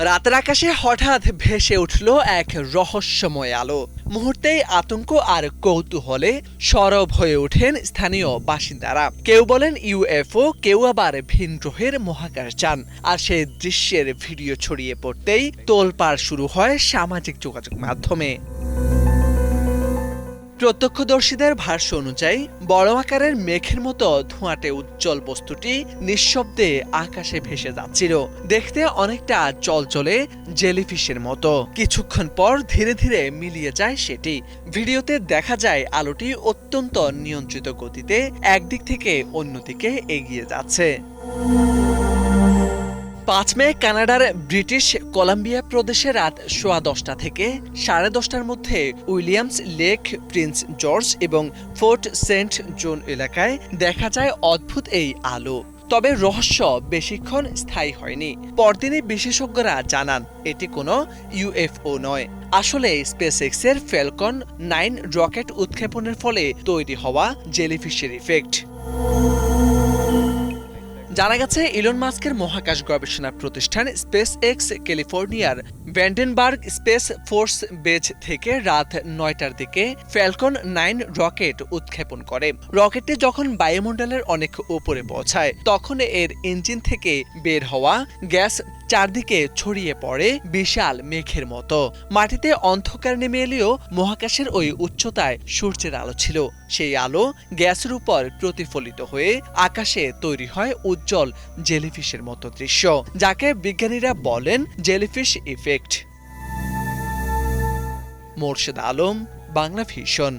রাতের আকাশে হঠাৎ ভেসে উঠল এক রহস্যময় আলো। মুহূর্তেই আতঙ্ক আর কৌতূহলে সরব হয়ে ওঠেন স্থানীয় বাসিন্দারা। কেউ বলেন ইউএফও, কেউ আবার ভিন গ্রহের মহাকাশযান। আর সেই দৃশ্যের ভিডিও ছড়িয়ে পড়তেই তোলপাড় শুরু হয় সামাজিক যোগাযোগ মাধ্যমে। প্রত্যক্ষদর্শীদের ভাষ্য অনুযায়ী বড় আকারের মেঘের মতো ধোঁয়াটে উজ্জ্বল বস্তুটি নিঃশব্দে আকাশে ভেসে যাচ্ছিল। দেখতে অনেকটা চলচলে জেলিফিশের মতো। কিছুক্ষণ পর ধীরে ধীরে মিলিয়ে যায় সেটি। ভিডিওতে দেখা যায় আলোটি অত্যন্ত নিয়ন্ত্রিত গতিতে একদিক থেকে অন্যদিকে এগিয়ে যাচ্ছে। ৫ মে কানাডার ব্রিটিশ কলাম্বিয়া প্রদেশে রাত 10:15 থেকে 10:30টার মধ্যে উইলিয়ামস লেক, প্রিন্স জর্জ এবং ফোর্ট সেন্ট জন এলাকায় দেখা যায় অদ্ভুত এই আলো। তবে রহস্য বেশিক্ষণ স্থায়ী হয়নি। পরদিনই বিশেষজ্ঞরা জানান এটি কোনো ইউএফও নয়, আসলে স্পেসএক্সের ফ্যালকন 9 রকেট উৎক্ষেপণের ফলে তৈরি হওয়া জেলিফিশের ইফেক্ট। জানা গেছে ইলন মাস্কের মহাকাশ গবেষণা প্রতিষ্ঠান স্পেস এক্স ক্যালিফোর্নিয়ার ভ্যান্ডেনবার্গ স্পেস ফোর্স বেজ থেকে রাত 9টার দিকে ফ্যালকন 9 রকেট উৎক্ষেপণ করে। রকেটটি যখন বায়ুমণ্ডলের অনেক উপরে পৌঁছায় তখন এর ইঞ্জিন থেকে বের হওয়া গ্যাস চারদিকে ছড়িয়ে পড়ে বিশাল মেঘের মতো। মাটিতে অন্ধকার নেমে এলেও মহাকাশের ওই উচ্চতায় সূর্যের আলো ছিল। সেই আলো গ্যাসের উপর প্রতিফলিত হয়ে আকাশে তৈরি হয় উজ্জ্বল জেলিফিশের মতো দৃশ্য, যাকে বিজ্ঞানীরা বলেন jellyfish effect. Morshed Alam, Bangla vision.